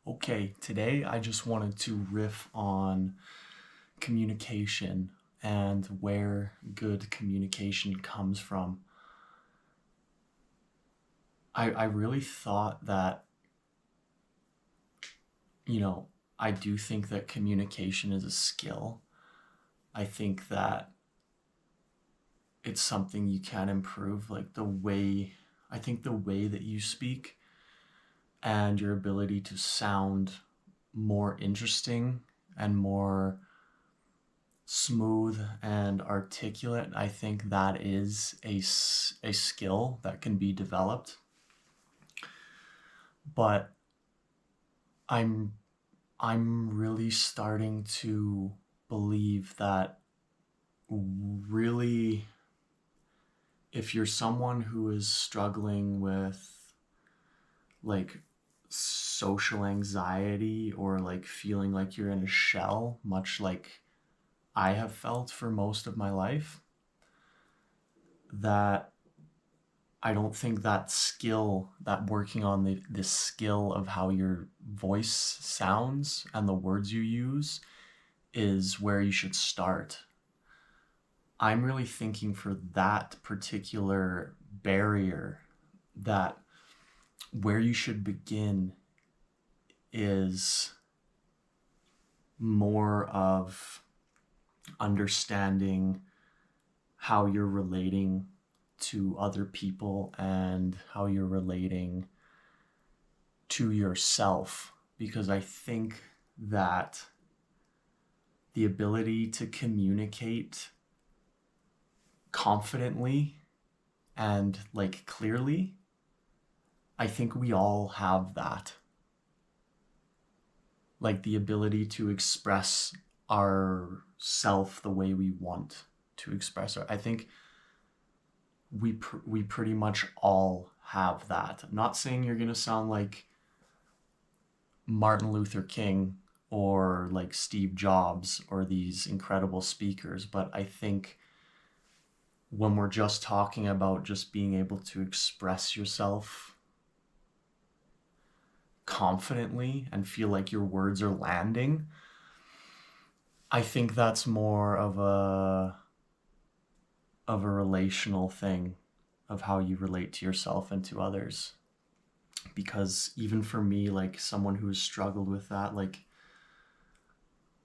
Okay, today I just wanted to riff on communication and where good communication comes from. I really thought that, you know, I do think that communication is a skill. I think that it's something you can improve, I think the way that you speak and your ability to sound more interesting and more smooth and articulate. I think that is a skill that can be developed. But I'm I'm really starting to believe that really if you're someone who is struggling with like social anxiety or like feeling like you're in a shell, much like I have felt for most of my life, that I don't think that skill, that working on this skill of how your voice sounds and the words you use is where you should start. I'm really thinking for that particular barrier, that where you should begin is more of understanding how you're relating to other people and how you're relating to yourself, because I think that the ability to communicate confidently and like clearly, I think we all have that. Like the ability to express ourself the way we want to express I think we pretty much all have that. I'm not saying you're going to sound like Martin Luther King or like Steve Jobs or these incredible speakers, but I think when we're just talking about just being able to express yourself confidently and feel like your words are landing, I think that's more of a relational thing of how you relate to yourself and to others. Because even for me, like someone who has struggled with that, like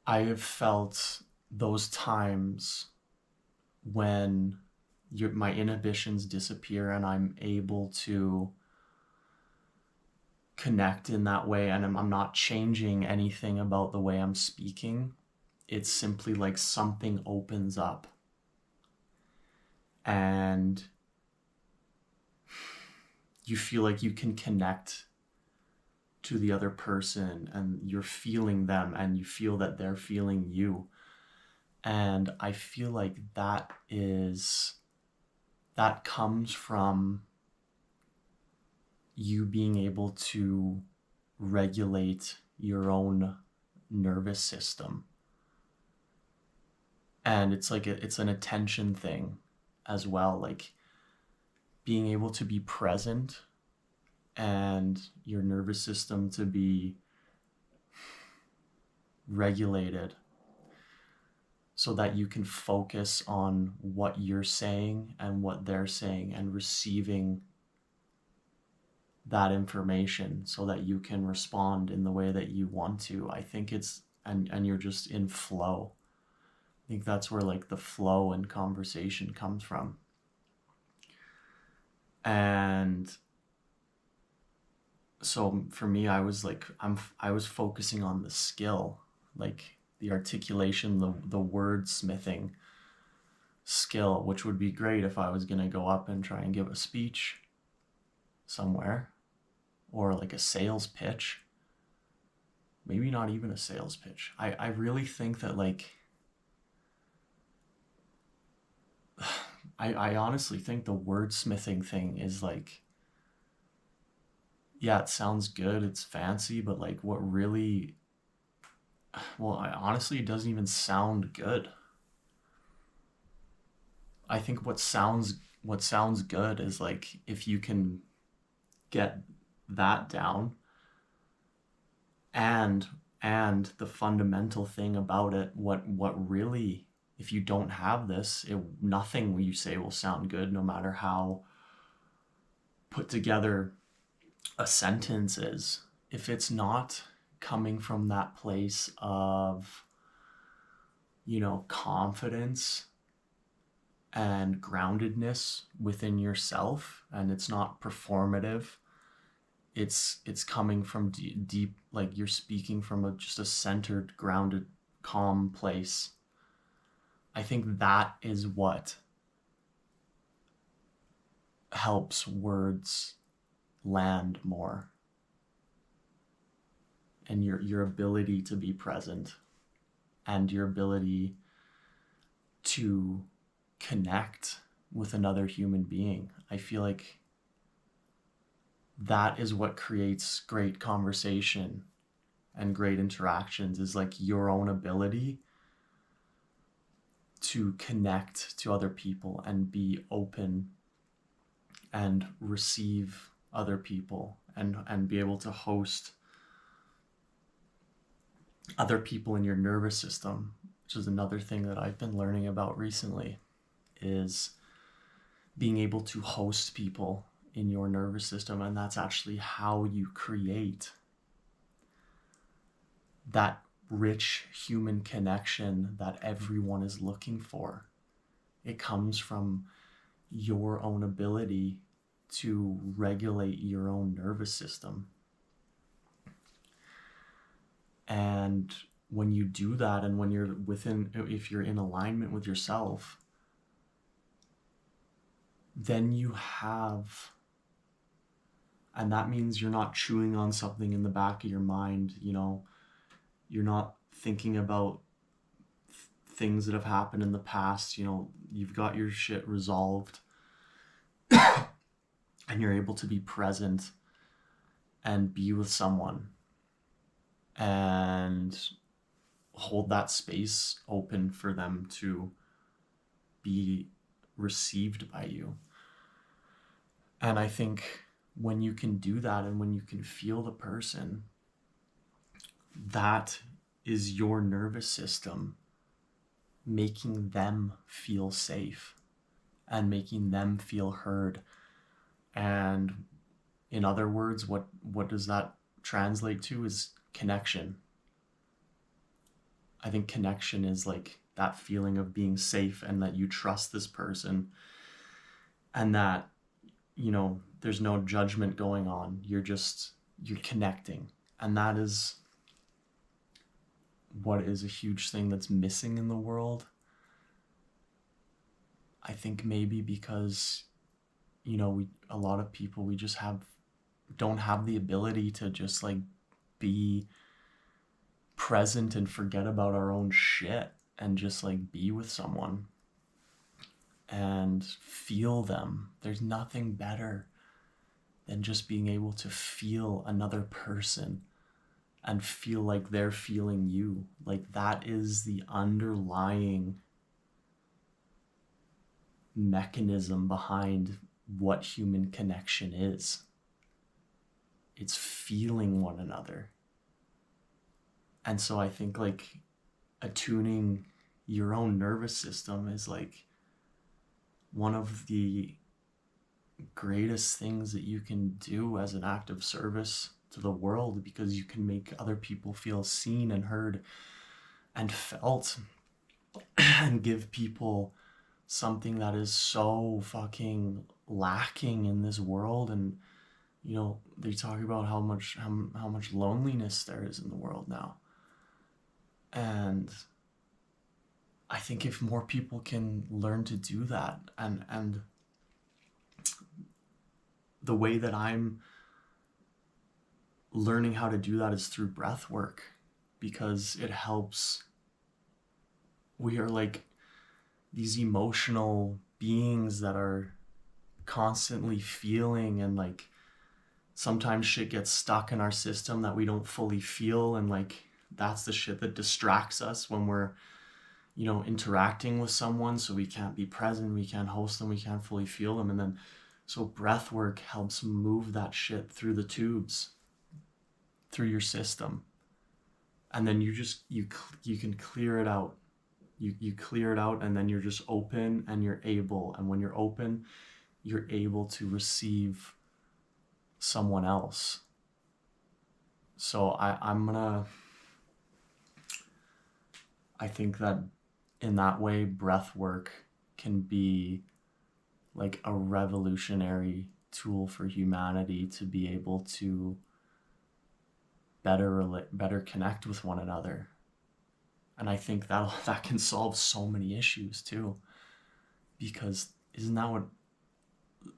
I have felt those times when my inhibitions disappear and I'm able to connect in that way, and I'm not changing anything about the way I'm speaking. It's simply like something opens up and you feel like you can connect to the other person and you're feeling them and you feel that they're feeling you. And I feel like that comes from you being able to regulate your own nervous system. And it's like it's an attention thing as well, like being able to be present and your nervous system to be regulated so that you can focus on what you're saying and what they're saying and receiving that information so that you can respond in the way that you want to. I think it's and you're just in flow. I think that's where like the flow and conversation comes from. And so for me, I was focusing on the skill, like the articulation, the wordsmithing skill, which would be great if I was going to go up and try and give a speech somewhere or like a sales pitch. Maybe not even a sales pitch. I really think that like I honestly think the wordsmithing thing is like, yeah, it sounds good, it's fancy, but like what really, well, honestly, it doesn't even sound good. I think what sounds good is like if you can get that down, and the fundamental thing about it, what really, if you don't have this, nothing you say will sound good, no matter how put together a sentence is, if it's not coming from that place of, confidence and groundedness within yourself, and it's not performative. It's coming from deep, like you're speaking from just a centered, grounded, calm place. I think that is what helps words land more, and your ability to be present, and your ability to connect with another human being. I feel like that is what creates great conversation and great interactions, is like your own ability to connect to other people and be open and receive other people, and be able to host other people in your nervous system, which is another thing that I've been learning about recently, is being able to host people in your nervous system. And that's actually how you create that rich human connection that everyone is looking for. It comes from your own ability to regulate your own nervous system. And when you do that, and when you're if you're in alignment with yourself, then you have, and that means you're not chewing on something in the back of your mind, you're not thinking about things that have happened in the past, you've got your shit resolved, and you're able to be present and be with someone and hold that space open for them to be received by you. And I think when you can do that, and when you can feel the person, that is your nervous system making them feel safe and making them feel heard. And in other words, what does that translate to is connection. I think connection is like that feeling of being safe, and that you trust this person, and that, there's no judgment going on. You're connecting. And that is what is a huge thing that's missing in the world. I think maybe because, a lot of people, we just don't have the ability to just like be present and forget about our own shit, and just like be with someone and feel them. There's nothing better than just being able to feel another person and feel like they're feeling you. Like, that is the underlying mechanism behind what human connection is. It's feeling one another. And so I think like attuning your own nervous system is like one of the greatest things that you can do as an act of service to the world, because you can make other people feel seen and heard and felt, and give people something that is so fucking lacking in this world. And they talk about how much loneliness there is in the world now. And I think if more people can learn to do that, and the way that I'm learning how to do that is through breath work, because it helps. We are like these emotional beings that are constantly feeling, and like sometimes shit gets stuck in our system that we don't fully feel, and like that's the shit that distracts us when we're interacting with someone. So we can't be present, we can't host them, we can't fully feel them. And then so breath work helps move that shit through the tubes, through your system. and then you can clear it out. You clear it out, and then you're just open, and you're able, and when you're open, you're able to receive someone else. So I think that in that way, breath work can be like a revolutionary tool for humanity to be able to better connect with one another. And I think that can solve so many issues too, because isn't that what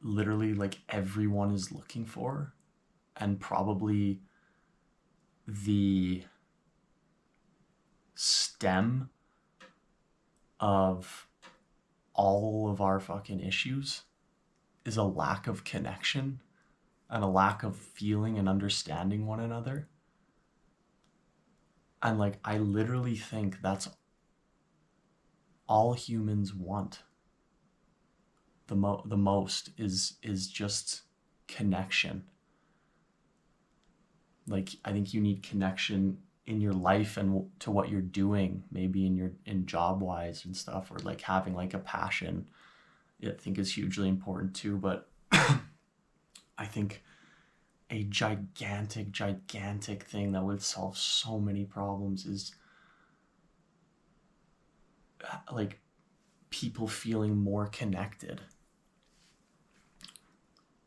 literally like everyone is looking for? And probably the stem of all of our fucking issues is a lack of connection and a lack of feeling and understanding one another. And like, I literally think that's all humans want. The most is just connection. Like, I think you need connection in your life and to what you're doing, maybe in job wise and stuff, or like having like a passion, I think is hugely important too. But I think a gigantic thing that would solve so many problems is like people feeling more connected.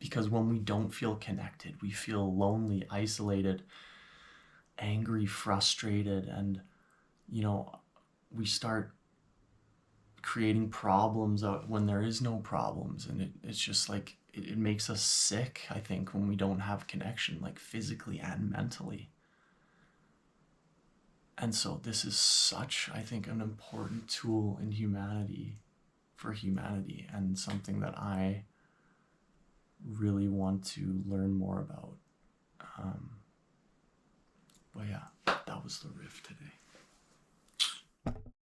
Because when we don't feel connected, we feel lonely, isolated, angry, frustrated, and we start creating problems out when there is no problems, and it's just like it makes us sick, I think, when we don't have connection, like physically and mentally. And so this is such, I think, an important tool in humanity, for humanity, and something that I really want to learn more about. But yeah, that was the riff today.